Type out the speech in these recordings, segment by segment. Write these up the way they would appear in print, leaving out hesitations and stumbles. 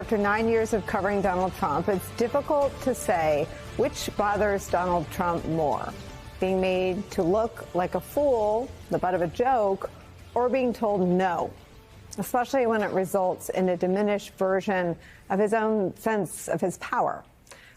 After 9 years of covering Donald Trump, it's difficult to say which bothers Donald Trump more, being made to look like a fool, the butt of a joke, or being told no, especially when it results in a diminished version of his own sense of his power.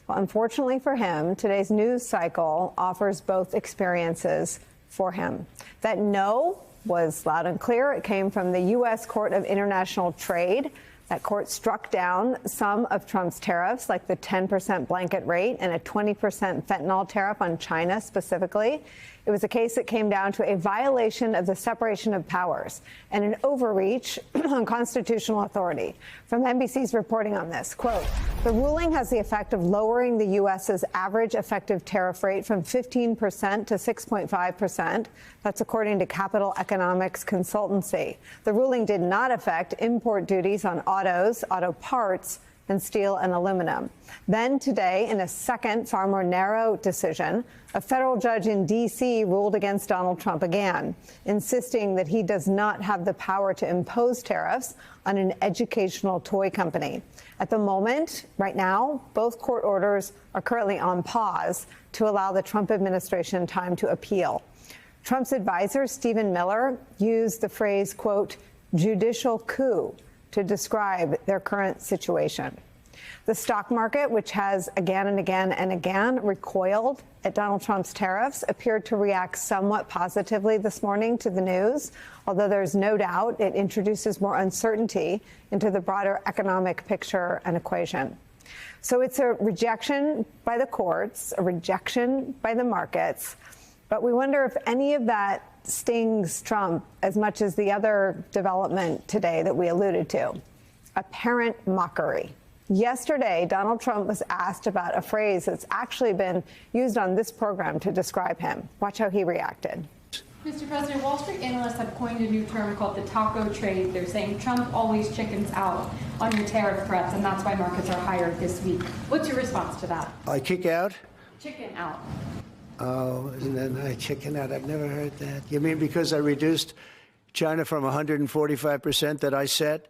Well, unfortunately for him, today's news cycle offers both experiences for him. That no was loud and clear. It came from the U.S. Court of International Trade. That court struck down some of Trump's tariffs, like the 10% blanket rate and a 20% fentanyl tariff on China specifically. It was a case that came down to a violation of the separation of powers and an overreach on constitutional authority. From NBC's reporting on this, quote, the ruling has the effect of lowering the U.S.'s average effective tariff rate from 15% to 6.5%. That's according to Capital Economics Consultancy. The ruling did not affect import duties on autos, auto parts, and steel and aluminum. Then today, in a second, far more narrow decision, a federal judge in D.C. ruled against Donald Trump again, insisting that he does not have the power to impose tariffs on an educational toy company. At the moment, right now, both court orders are currently on pause to allow the Trump administration time to appeal. Trump's advisor, Stephen Miller, used the phrase, quote, judicial coup to describe their current situation. The stock market, which has again and again and again recoiled at Donald Trump's tariffs, appeared to react somewhat positively this morning to the news, although there's no doubt it introduces more uncertainty into the broader economic picture and equation. So it's a rejection by the courts, a rejection by the markets, but we wonder if any of that stings Trump as much as the other development today that we alluded to, apparent mockery. Yesterday, Donald Trump was asked about a phrase that's actually been used on this program to describe him. Watch how he reacted. Mr. President, Wall Street analysts have coined a new term called the taco trade. They're saying Trump always chickens out on your tariff threats, and that's why markets are higher this week. What's your response to that? I kick out? Chicken out. Oh, and then I chicken out. I've never heard that. You mean because I reduced China from 145% that I set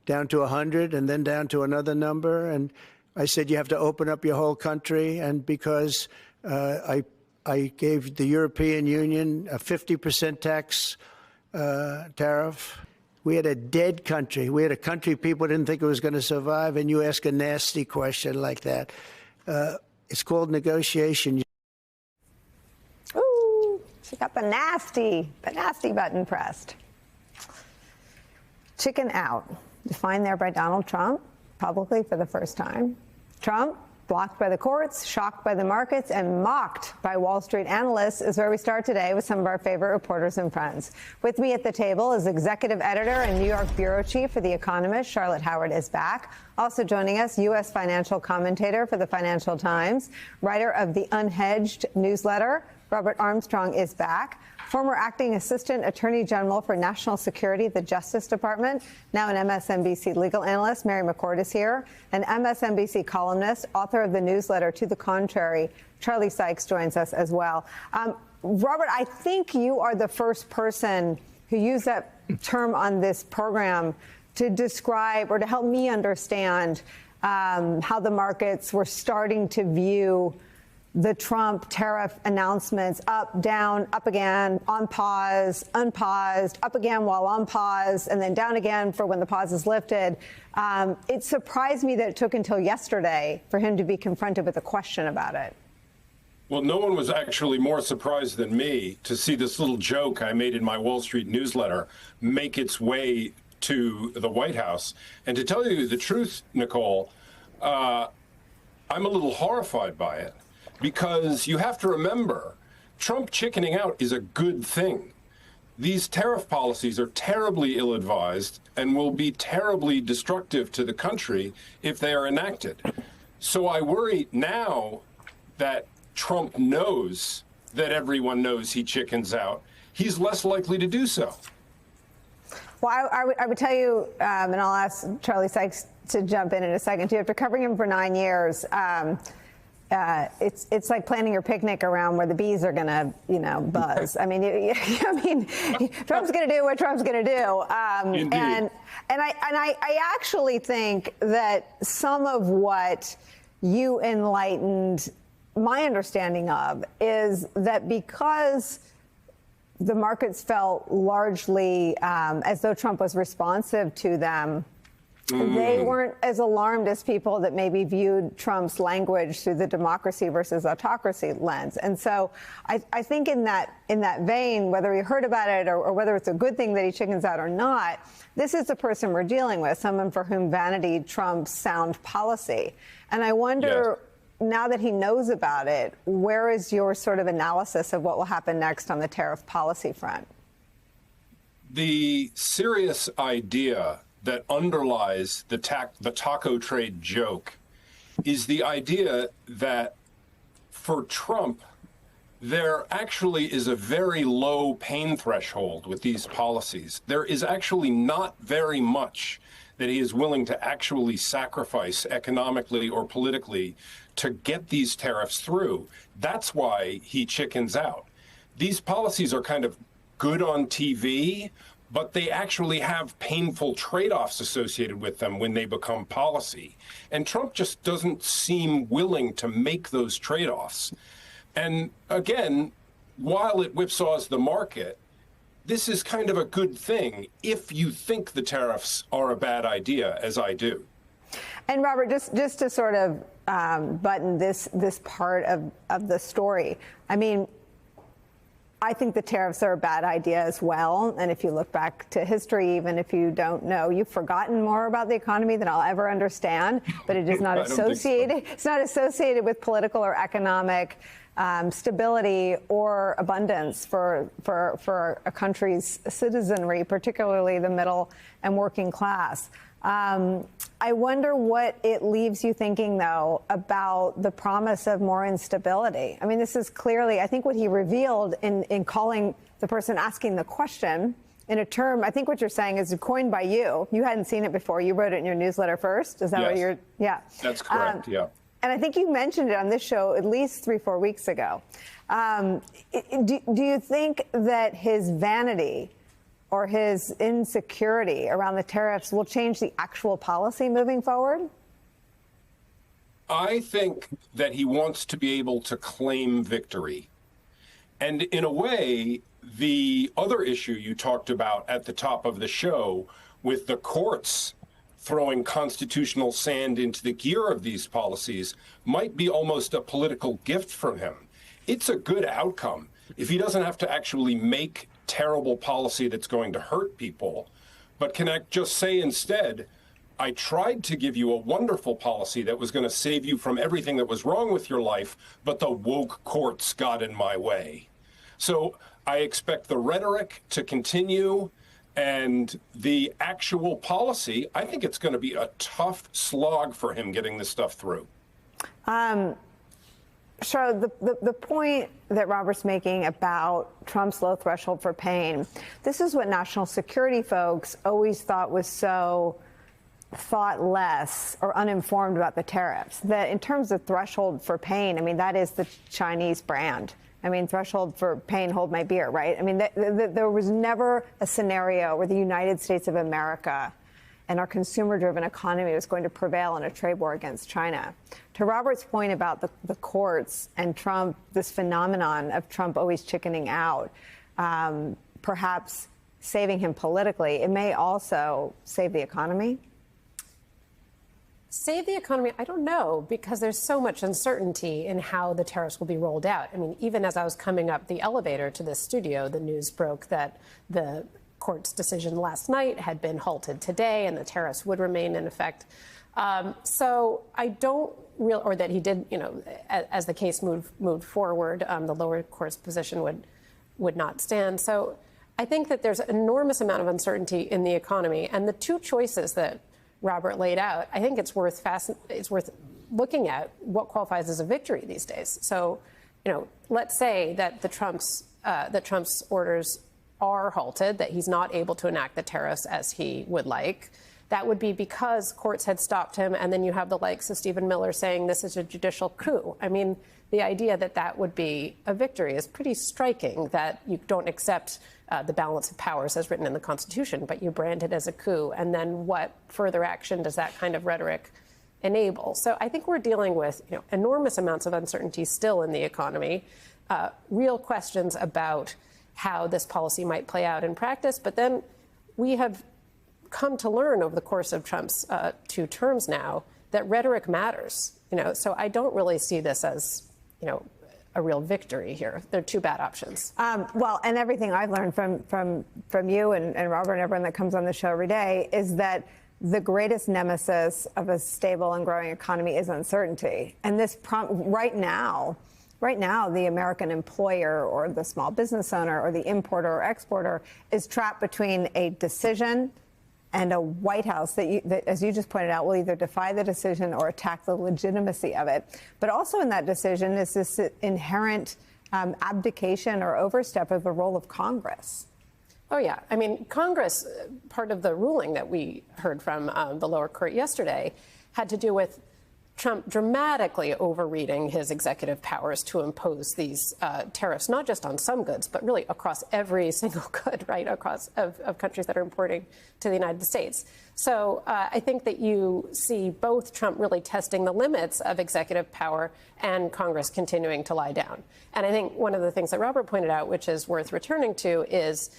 down to 100 and then down to another number? And I said you have to open up your whole country. And because I gave the European Union a 50% tax tariff, we had a dead country. We had a country people didn't think it was going to survive. And you ask a nasty question like that. It's called negotiation. She got the nasty button pressed. Chicken out, defined there by Donald Trump, publicly for the first time. Trump, blocked by the courts, shocked by the markets, and mocked by Wall Street analysts is where we start today with some of our favorite reporters and friends. With me at the table is executive editor and New York bureau chief for The Economist, Charlotte Howard is back. Also joining us, U.S. financial commentator for the Financial Times, writer of the Unhedged newsletter, Robert Armstrong is back. Former acting assistant attorney general for national security at the Justice Department, now an MSNBC legal analyst, Mary McCord is here. An MSNBC columnist, author of the newsletter To the Contrary, Charlie Sykes joins us as well. Robert, I think you are the first person who used that term on this program to describe or to help me understand how the markets were starting to view the Trump tariff announcements up, down, up again, on pause, unpaused, up again while on pause, and then down again for when the pause is lifted. It surprised me that it took until yesterday for him to be confronted with a question about it. Well, no one was actually more surprised than me to see this little joke I made in my Wall Street newsletter make its way to the White House. And to tell you the truth, Nicole, I'm a little horrified by it. Because you have to remember, Trump chickening out is a good thing. These tariff policies are terribly ill-advised and will be terribly destructive to the country if they are enacted. So I worry now that Trump knows that everyone knows he chickens out, he's less likely to do so. Well, I would tell you, and I'll ask Charlie Sykes to jump in a second, too. After covering him for 9 years, it's like planning your picnic around where the bees are going to, buzz. I mean, Trump's going to do what Trump's going to do. Indeed. And I actually think that some of what you enlightened my understanding of is that because the markets felt largely as though Trump was responsive to them, they weren't as alarmed as people that maybe viewed Trump's language through the democracy versus autocracy lens. And so I think in that vein, whether he heard about it or whether it's a good thing that he chickens out or not, this is the person we're dealing with, someone for whom vanity trumps sound policy. And I wonder, now that he knows about it, where is your sort of analysis of what will happen next on the tariff policy front? The serious idea that underlies the taco trade joke is the idea that for Trump, there actually is a very low pain threshold with these policies. There is actually not very much that he is willing to actually sacrifice economically or politically to get these tariffs through. That's why he chickens out. These policies are kind of good on TV, but they actually have painful trade-offs associated with them when they become policy. And Trump just doesn't seem willing to make those trade-offs. And again, while it whipsaws the market, this is kind of a good thing if you think the tariffs are a bad idea, as I do. And Robert, just to sort of button this part of the story, I mean, I think the tariffs are a bad idea as well. And if you look back to history, even if you don't know, you've forgotten more about the economy than I'll ever understand. But it is not associated. So. It's not associated with political or economic stability or abundance for a country's citizenry, particularly the middle and working class. I wonder what it leaves you thinking, though, about the promise of more instability. I mean, this is clearly, I think, what he revealed in calling the person asking the question in a term. I think what you're saying is coined by you. You hadn't seen it before. You wrote it in your newsletter first. Is that what you're? Yeah. That's correct. Yeah. And I think you mentioned it on this show at least 3-4 weeks ago. Do you think that his vanity or his insecurity around the tariffs will change the actual policy moving forward? I think that he wants to be able to claim victory. And in a way, the other issue you talked about at the top of the show with the courts throwing constitutional sand into the gear of these policies might be almost a political gift from him. It's a good outcome if he doesn't have to actually make terrible policy that's going to hurt people, but can I just say instead, I tried to give you a wonderful policy that was going to save you from everything that was wrong with your life, but the woke courts got in my way. So I expect the rhetoric to continue and the actual policy. I think it's going to be a tough slog for him getting this stuff through. Charlotte, the point that Robert's making about Trump's low threshold for pain, this is what national security folks always thought was so thoughtless or uninformed about the tariffs. That in terms of threshold for pain, I mean, that is the Chinese brand. I mean, threshold for pain, hold my beer, right? I mean, there was never a scenario where the United States of America and our consumer-driven economy was going to prevail in a trade war against China. To Robert's point about the courts and Trump, this phenomenon of Trump always chickening out, perhaps saving him politically, it may also save the economy? Save the economy? I don't know, because there's so much uncertainty in how the tariffs will be rolled out. I mean, even as I was coming up the elevator to this studio, the news broke that the court's decision last night had been halted today and the tariffs would remain in effect. So I don't really, or that he did, as the case moved forward, the lower court's position would not stand. So I think that there's an enormous amount of uncertainty in the economy, and the two choices that Robert laid out, I think it's worth looking at what qualifies as a victory these days. So, let's say that Trump's orders are halted, that he's not able to enact the tariffs as he would like. that would be because courts had stopped him, and then you have the likes of Stephen Miller saying this is a judicial coup. I mean, the idea that that would be a victory is pretty striking, that you don't accept the balance of powers as written in the Constitution, but you brand it as a coup. And then what further action does that kind of rhetoric enable? So I think we're dealing with enormous amounts of uncertainty still in the economy, real questions about how this policy might play out in practice. But then we have come to learn over the course of Trump's 2 terms now that rhetoric matters. So I don't really see this as a real victory here. They're 2 bad options. Well, and everything I've learned from you and Robert and everyone that comes on the show every day is that the greatest nemesis of a stable and growing economy is uncertainty. And this right now, the American employer or the small business owner or the importer or exporter is trapped between a decision and a White House that, as you just pointed out, will either defy the decision or attack the legitimacy of it. But also in that decision is this inherent abdication or overstep of the role of Congress. Oh, yeah. I mean, Congress, part of the ruling that we heard from the lower court yesterday had to do with Trump dramatically overreading his executive powers to impose these tariffs, not just on some goods, but really across every single good, right, across of countries that are importing to the United States. So I think that you see both Trump really testing the limits of executive power and Congress continuing to lie down. And I think one of the things that Robert pointed out, which is worth returning to, is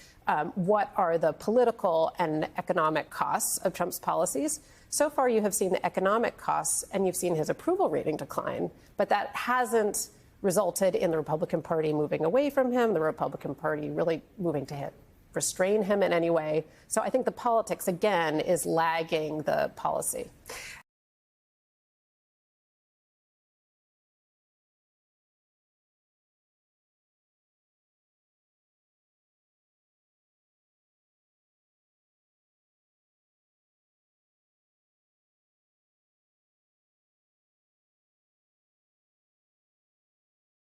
what are the political and economic costs of Trump's policies. So far, you have seen the economic costs and you've seen his approval rating decline, but that hasn't resulted in the Republican Party moving away from him, the Republican Party really moving to restrain him in any way. So I think the politics, again, is lagging the policy.